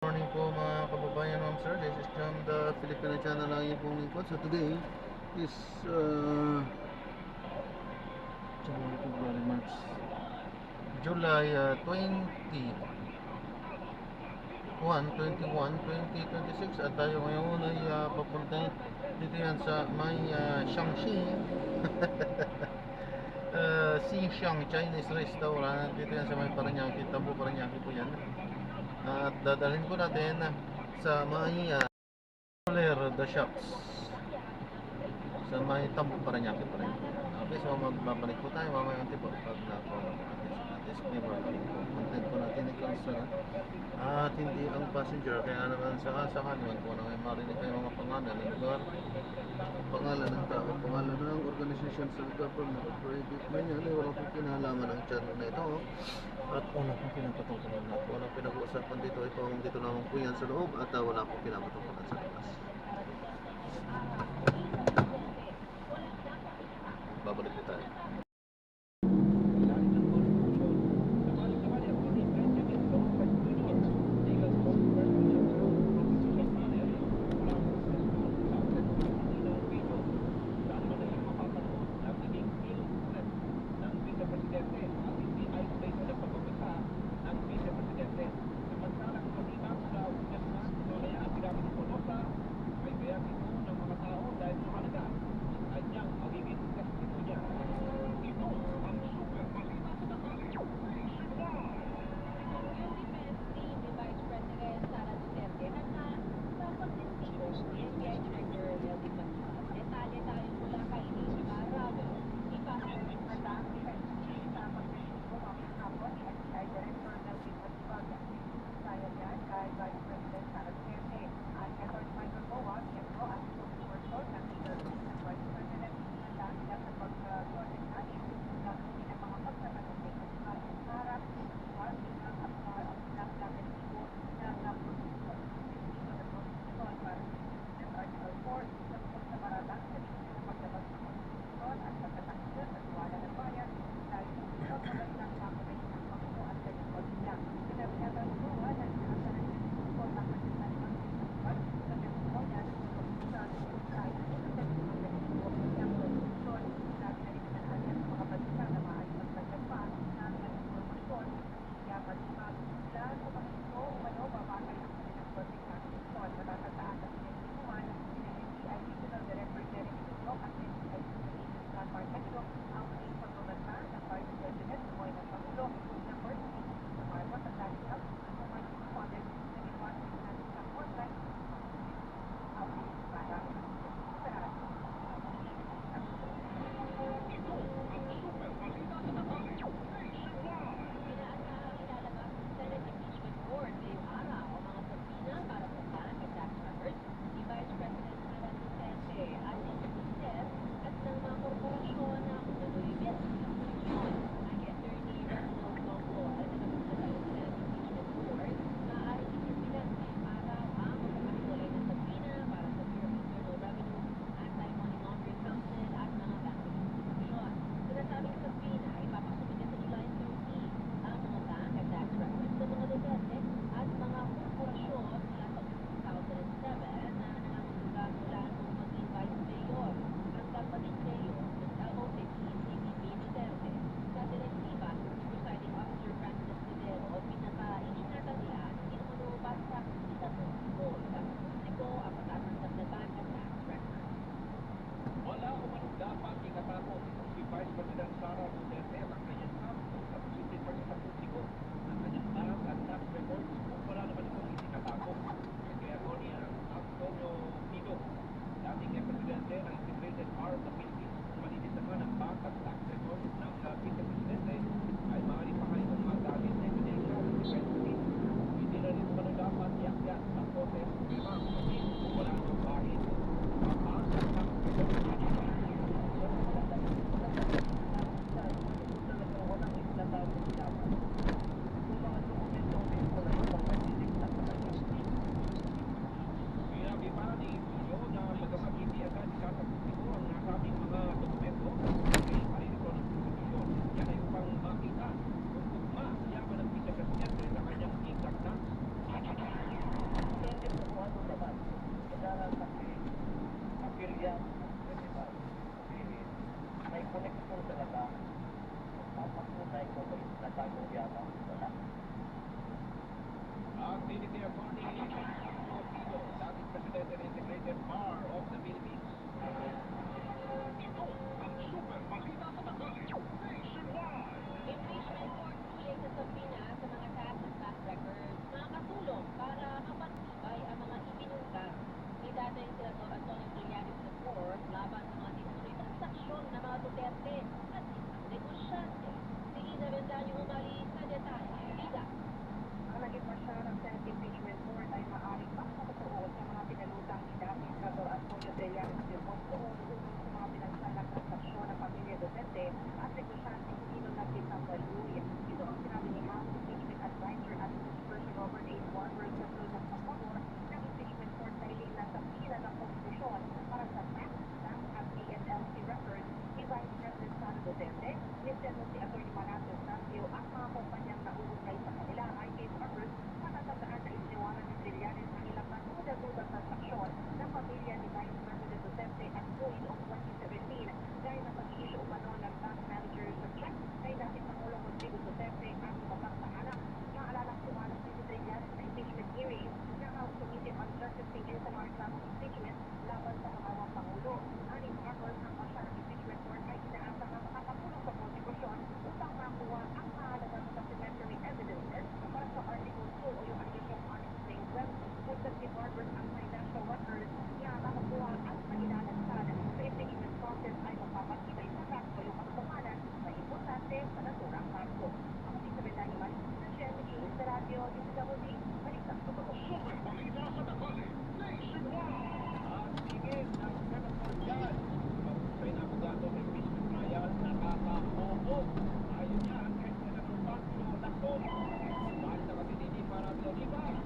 Morning po mga kababayan, ma'am sir. This is John, the Filipino channel lang yung pong lingkod. So today is January, February, March, July 2026 at tayo ngayon ay papunta dito yan sa may Shaanxi Xinxiang Chinese Restaurant. Dito yan sa may Parañaque, Tambo Parañaque po yan. At dadalhin ko natin sa may the shops sa may Tambo Parañaque pa rin. Okay, so magbabalik po tayo mamaya unti po pag nakuha natin sa disclaimer lang po. Content po natin ay concern at hindi ang passenger, kaya naman sa sakaliwan po na may marinig kayo mga pangalan ng lugar, pangalan ng tao, pangalan ng organisasyon sa government o private man yan, ay wala pong kinalaman ang channel na ito at wala pong pinapatungkulan na walang pinag-uusapan dito. Ito ang dito naman po yan sa loob at wala pong pinapatungkulan sa labas. Babalik po tayo. barbers ang financial records niya makakuha at mailalansan. Sa impeachment process ay magpapatibay sa kaso yung katotohanan na importante sa naturang kaso. Ako si Isabela Iman, ng GMA sa radyo, yung sa huli, balik ang totoo. Super balita sa Dakali, nationwide! At tingin ng Senator Judge, pag-usay na abogado ng impeachment trial, nakaka-oo. Ayon niya, kay Senator Pancho Lacson, mahal na katinini para Lolitas.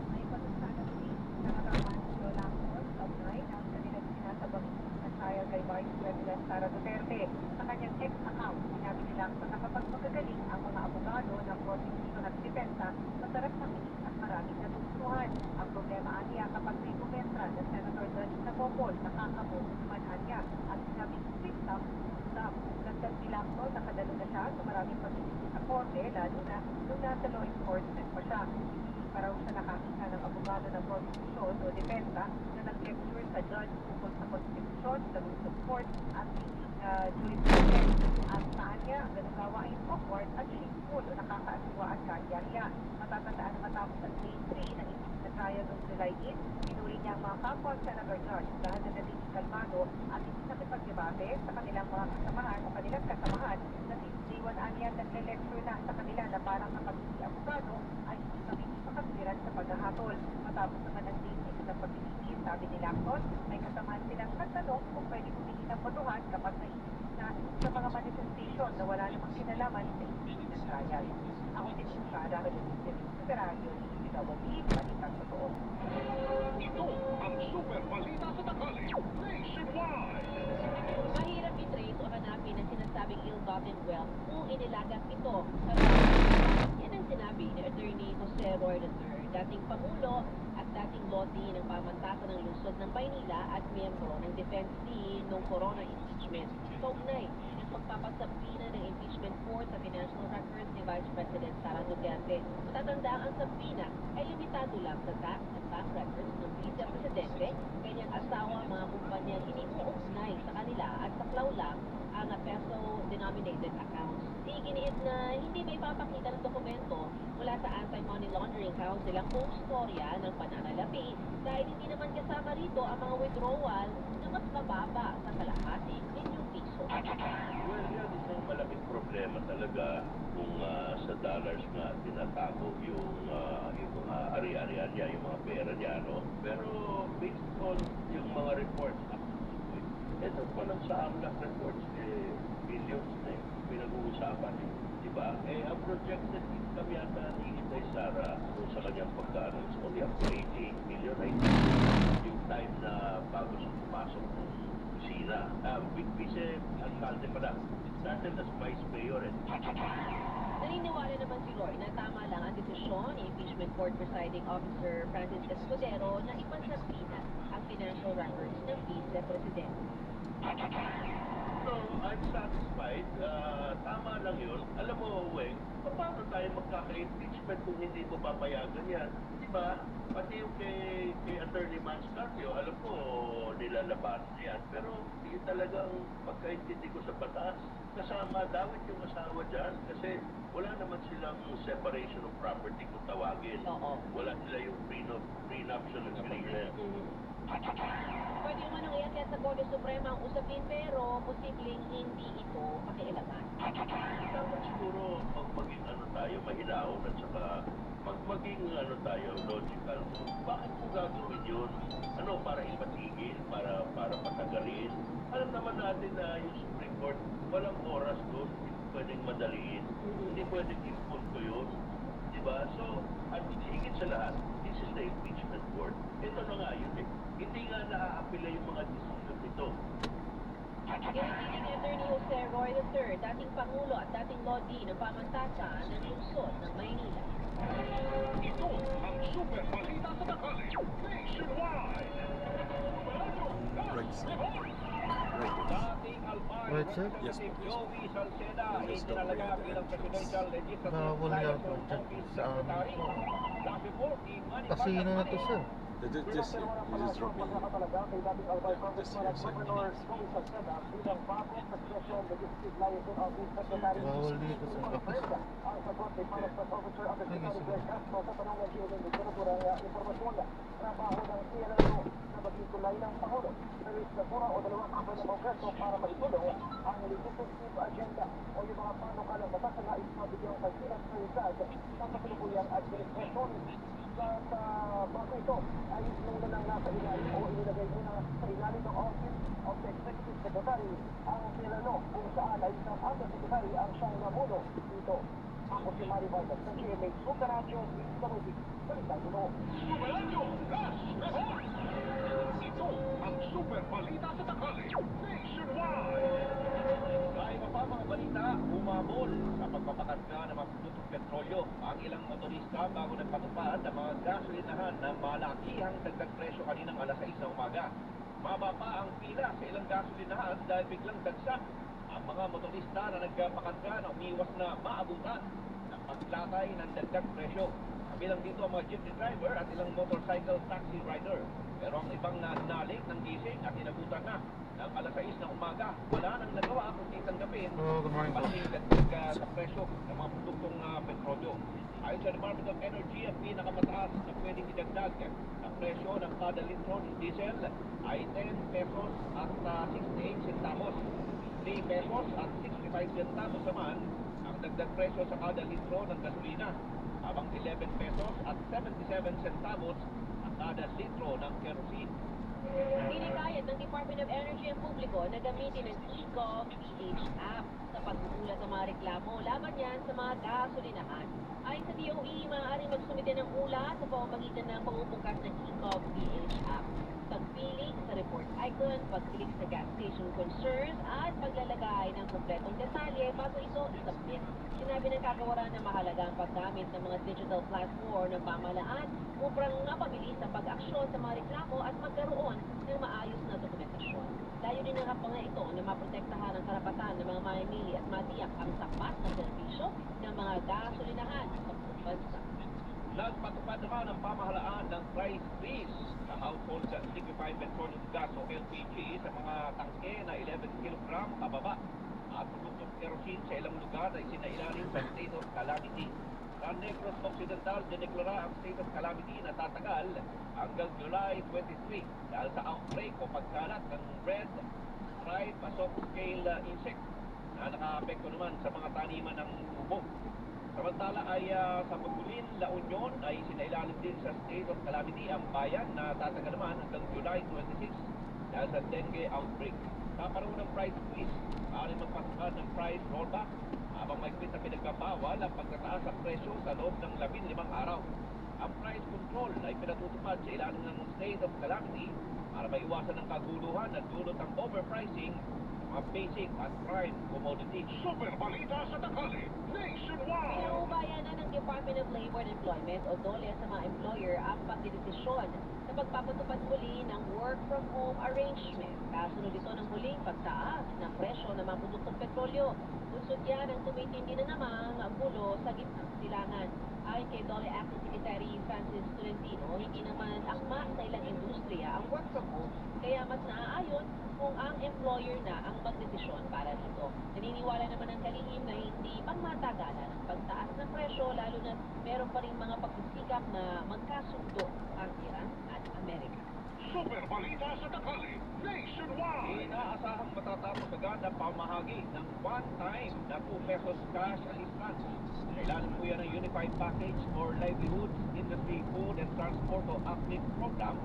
May patusana si nakakama si Lola Amor sa online ang kanilang sinasabang na trial kay Vice President Sara Duterte. Sa kanyang ex-account, sinabi nilang sa nakapagpagagaling ang mga abogado ng prosecution at depensa masarap makinig at maraming natutuhan. Ang problema niya kapag may kumentra ng Senator Dutch na Popol, nakakabuo naman niya at sinabing quick stop. Dagdag nila ko, nakadalo na siya sa maraming pagsisigil sa korte, lalo na nung nasa law enforcement pa siya. Hindi pa raw siya nakakita ng abogado ng prosecution o depensa na nag-lecture sa judge tungkol sa constitution, sa rules of court, at jurisprudence. At saan niya, ang ganung gawain awkward at shameful o nakakaasiwa at kanya-hiya. Matatandaan na matapos ang day 3 ng impeachment trial noong July 8, pinuri niya ang mga kapwa Senator Judge dahil na naging kalmado at hindi nakipagdebate sa kanilang mga kasamahan o kanilang kasamahan na sinisiwan niya nagle-lecture na sa kanila na parang kapag hindi abogado ay hindi kami makasiran sa paghahatol. Matapos naman ang day 6 ng pagpipili, sabi ni Lacson, may kasamahan silang nagtanong kung pwede humingi ng botohan kapag naisip na sa mga manifestation na wala namang kinalaman sa impeachment trial. Ako din siya sa Radyo sa Radyo ni PWD, balitang totoo. Ito ang super balita sa Dakali, nationwide! Mahirap i-trace o hanapin ang sinasabing ill-gotten wealth kung inilagas ito sa lahat. Yan ang sinabi ni Attorney Jose Roy III, dating Pangulo at dating Loti ng pamantasan ng lungsod ng Maynila at miyembro ng defense team ng corona impeachment. Kaugnay ng pagpapasabina ng impeachment court sa financial records ni Vice President Sara Duterte. Matatandaan ang sabina ay limitado lang sa tax at bank records ng Vice Presidente, kanyang asawa, mga kumpanyang hindi uugnay sa kanila at saklaw lang ang peso-denominated accounts. Iginiit na hindi may papakita ng dokumento mula sa Anti-Money Laundering Council ang buong storya ng pananalapi dahil hindi naman kasama rito ang mga withdrawal na mas mababa sa kalahati milyong piso. Well, yan isang malaking problema talaga kung sa dollars nga tinatago yung mga ari-arian niya, yung mga pera niya, no? Pero based on yung mga reports, ito pa lang sa AMLAC reports, billions na yung pinag-uusapan, di ba? Ang projected income yata ni Inday Sara sa kanyang pagkaano, it's only up to 88 million. I think yung time na bago siya pumasok ng kusina. Vice-alcalde pala. It started as vice mayor. Naniniwala naman si Roy na tama lang ang desisyon ni Impeachment Court Presiding Officer Francis Escudero na ipansabina ang financial records ng Vice Presidente. So, I'm satisfied. Tama lang yun. Alam mo, Weng, paano tayo magkaka-impeachment kung hindi mo papayagan yan? Diba? Pati yung kay Attorney Mans Carpio, alam ko, nilalabas yan. Pero yun talagang pagkaintindi ko sa batas. Kasama dawit yung asawa dyan kasi wala naman silang separation of property kung tawagin. Oo. Wala sila yung prenuptial agreement. Pwede naman nang iakyat sa Korte Suprema ang usapin pero posibleng hindi ito pakialaman. Dapat siguro maging tayo mahilaw at saka maging tayo logical. Bakit mo gagawin yun? Para ipatigil, para patagalin. Alam naman natin na yung Supreme Court, walang oras doon, hindi pwedeng madaliin, hindi pwedeng impunto yun. Diba? So, at higit sa lahat, this is the impeachment court. Ito na nga yun eh. Hindi nga naaapila yung mga decision nito. Ginigiling ni Attorney Jose Roy III, dating Pangulo at dating Lodi ng pamantasan ng lungsod ng Maynila. Ito ang super balita sa Dakali, nationwide! Right, sir. Dating Alpine Right, sir? Yes, Representative sir. Joey Salceda ay Yes, sir. tinalaga bilang Presidential Legislative Bawal yan Liaison po dyan Office sa amin Secretary. po. Sabi po ni Manny Kasino na to, sir? Just drop me. Bawal dito sa office. Sige, sige. legislatura o dalawang kamay ng Kongreso para maitulong ang legislative agenda o yung mga panukalang batas na nais mabigyang pagkilas prioridad sa kasalukuyang administrasyon. Sa bago ito ay muna nang nasa ilalim o inilagay muna sa ilalim ng Office of the Executive Secretary ang Pilano kung saan ay isang undersecretary ang siyang namuno dito. Ako si Mari Vargas ng GMA Super Radio, sa Music, Balitang Dulo. Sumeranyo Flash Report! Ito ang super balita sa tanghali nationwide! Sa iba pa mga balita, umabol sa pagpapakarga ng mga produktong petrolyo ang ilang motorista bago nagpatupad ng mga gasolinahan na malakihang dagdag presyo kaninang alas 6 na umaga. Maba pa ang pila sa ilang gasolinahan dahil biglang dagsak ang mga motorista na nagpapakarga na umiwas na maabutan ng paglatay ng dagdag presyo. Kabilang dito ang mga jeepney driver at ilang motorcycle taxi rider. Pero ang ibang naling ng gising at inabutan na ng alas 6 na umaga, wala nang nagawa kundi tanggapin Oh, good morning po. ang dagdag sa presyo ng mga produktong petrolyo. Ayon sa Department of Energy, ang pinakamataas na pwedeng idagdag na presyo ng kada litro ng diesel ay 10 pesos at 68 centavos. 3 pesos at 65 centavos naman ang dagdag presyo sa kada litro ng gasolina, habang 11 pesos at 77 centavos ang kada litro ng kerosene. Hinikayat ng Department of Energy ang publiko na gamitin ang ECOV PH app sa pagbubulat ng mga reklamo laban yan sa mga gasolinahan. Ayon sa DOE, maaaring magsumite ng ulat sa pamamagitan ng pagbubukas ng ECOV PH app. Pagpili sa report icon, pag-click sa gas station concerns, at paglalagay ng kompletong detalye bago ito isubmit. Sinabi ng kagawaran na mahalaga ang paggamit ng mga digital platform ng pamahalaan upang mapabilis ang pag-aksyon sa mga reklamo at magkaroon ng maayos na dokumentasyon. Layo din ng mga ito na maprotektahan ang karapatan ng mga mamimili at matiyak ang sapat na serbisyo ng mga gasolinahan sa buong bansa. Nagpatupad naman ang pamahalaan ng price freeze sa household liquefied petroleum gas o LPG sa mga tangke na 11 kg pababa at produktong kerosene sa ilang lugar ay sinailalim sa state of calamity. Sa Negros Occidental, dineklara ang state of calamity na tatagal hanggang July 23 dahil sa outbreak o pagkalat ng red stripe soft-scale insect na nakaapekto naman sa mga taniman ng ubo. Samantala ay sa Magulin, La Union ay sinailalim din sa state of calamity ang bayan na tatagal naman hanggang July 26 dahil sa dengue outbreak. Sa panahon ng price squeeze, maaaring magpatupad ng price rollback habang may na pinagbabawal ang pagtataas sa presyo sa loob ng 15 araw. Ang price control ay pinatutupad sa ilalim ng state of calamity para maiwasan ang kaguluhan at dulot ng overpricing mga basic at prime commodities. Super balita sa tanghali nationwide! Inuubayan na ng Department of Labor and Employment o DOLE sa mga employer ang pagdidesisyon sa pagpapatupad muli ng work from home arrangement. Kasunod ito ng muling pagtaas ng presyo ng mga produktong petrolyo. Bunsod yan ang tumitindi na namang gulo sa gitnang silangan. Ayon kay DOLE Acting Secretary Francis Tolentino, hindi naman akma sa ilang industriya ang work from home, kaya mas naaayon kung ang employer na ang magdesisyon para dito. Naniniwala naman ang kalihim na hindi pangmatagalan ang pagtaas ng presyo, lalo na meron pa rin mga pagsisikap na magkasundo ang Iran at Amerika. Super balita sa tanghali nationwide! Inaasahang matatapos agad ang pamahagi ng one-time na 2 pesos cash assistance. Kailangan po yan ng Unified Package for Livelihoods Industry Food and Transport o ACNIP program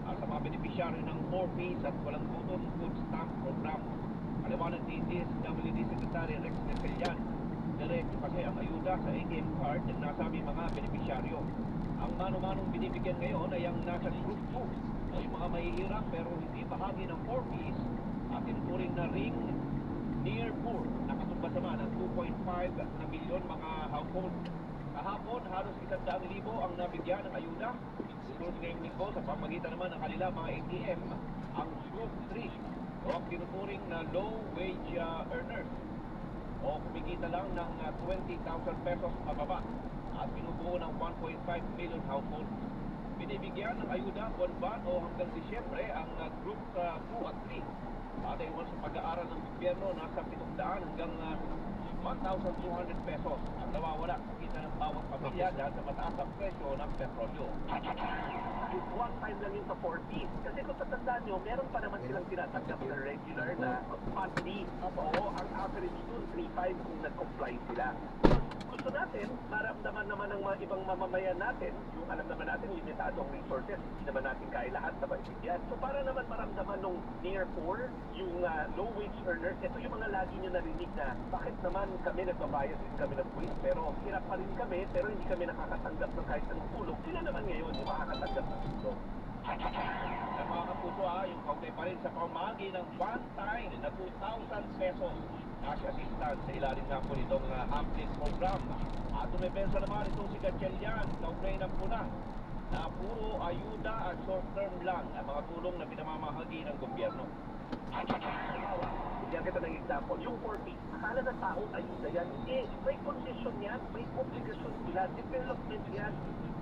sa mga beneficiaryo ng 4Ps at walang tutong food stamp program. Paliwanag ni DSWD Secretary Rex Neselian, diretso kasi ang ayuda sa ATM card ng nasabing mga beneficiaryo. Ang mano-manong binibigyan ngayon ay ang nasa Group 2 o yung mga mahihirap pero hindi bahagi ng 4Ps at tinuturing na ring near poor na katumbas naman ng 2.5 na milyon mga household. Kahapon, halos 100,000 ang nabigyan ng ayuda. Susunod ngayong linggo sa pamagitan naman ng kanila mga ATM, ang Group 3 o ang tinuturing na low-wage earners o kumikita lang ng 20,000 pesos pababa at binubuo ng 1.5 million households. Binibigyan ng ayuda buwan-buwan o hanggang Disyembre ang Group 2 at 3. Batay naman sa pag-aaral ng gobyerno, nasa 700 hanggang 1,200 pesos ang nawawala sa kita ng bawat pamilya dahil sa mataas ang presyo ng petrolyo. is one time lang yun sa 4P. Kasi kung tatandaan nyo, meron pa naman silang tinatanggap na regular na monthly. Oo, ang average dun, 3.5 kung nag-comply sila. Gusto natin, maramdaman naman ng mga ibang mamamayan natin, yung alam naman natin, limitado ang resources, hindi naman natin kaya lahat na maibigyan. So para naman maramdaman nung near poor, yung low wage earners, ito yung mga lagi nyo narinig na bakit naman kami nagbabayad din kami ng buwis, pero hirap pa rin kami, pero hindi kami nakakatanggap ng kahit anong tulong. Sila naman ngayon yung makakatanggap ng tulong. At mga kapuso yung kaugnay pa rin sa pamagi ng one-time na 2,000 pesos cash assistance sa ilalim nga po nitong AMPLIT program. At dumepensa naman itong si Gatchalian, kaugnay ng puna na puro ayuda at short-term lang ang mga tulong na pinamamahagi ng gobyerno. Bigyan kita ng example. Yung 4P, akala ng tao ayuda yan. May condition yan, may obligasyon sila, development yan.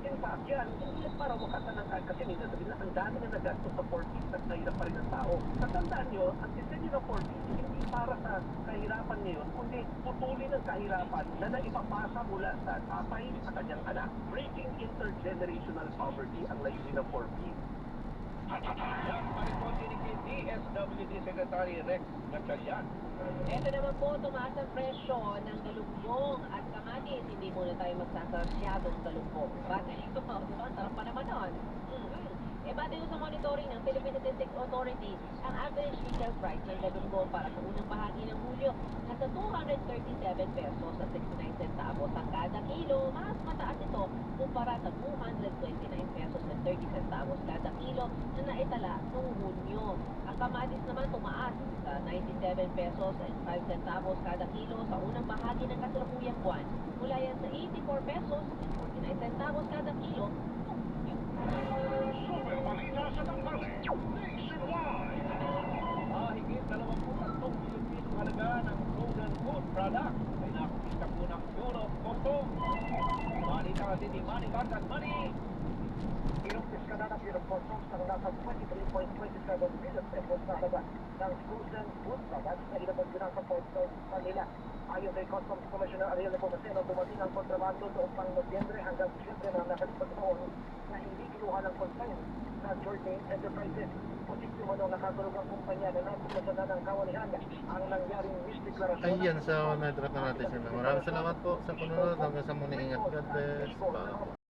In fact, yan, hindi para wakatan ng kasi minsan sabihin na ang dami na nagastos sa 4P at nahirap pa rin ang tao. Tatandaan nyo, ang disenyo ng 4P hindi para sa kahirapan ngayon, kundi putulin ang kahirapan na naipapasa mula sa tatay sa kanyang anak. Breaking intergenerational poverty ang layunin ng 4P. Yan pa rin po din kay DSWD Secretary Rex Gatchalian. Ito naman po, tumaas ang presyo ng galunggong at kamatis. Hindi muna tayo magsasarsyadong galunggong. Batay ito, diba? Sarap pa naman nun. Batay sa monitoring ng Philippine Statistics Authority, ang average retail price ng galunggong para sa unang bahagi ng Hulyo nasa 237 pesos at 69 centavos ang kada kilo. Mas mataas ito kumpara sa 229 pesos at 30 centavos kada kilo na naitala noong Hunyo. Ang kamatis naman tumaas sa 97 pesos and 5 centavos kada kilo sa unang bahagi ng kasalukuyang buwan. Mula yan sa 84 pesos and 49 centavos kada kilo noong Hunyo. Super balita sa tanghali. Nationwide. Higit 23 milyon piso halaga ng frozen food product ay nakukita po ng Bureau of Customs. Balita kasi ni Manny Batas Money. Inumpis na ng Bureau of Customs ng nasa 23.27 billion pesos na halaga ng frozen food products na ilabas din sa Port of Manila. Ayon kay Customs Commissioner Ariel Nepomuceno, dumating ang kontrabando noong pang Nobyembre hanggang Disyembre na nakalipas taon na hindi kinuha ng consignment sa Jordan Enterprises. Positibo man ang nakatulog ang kumpanya na natin na ng kawalihan ang nangyaring misdeklarasyon. Ayan sa na natin sila. Maraming salamat po sa panonood. Hanggang sa muli, ingat. God bless. Bye.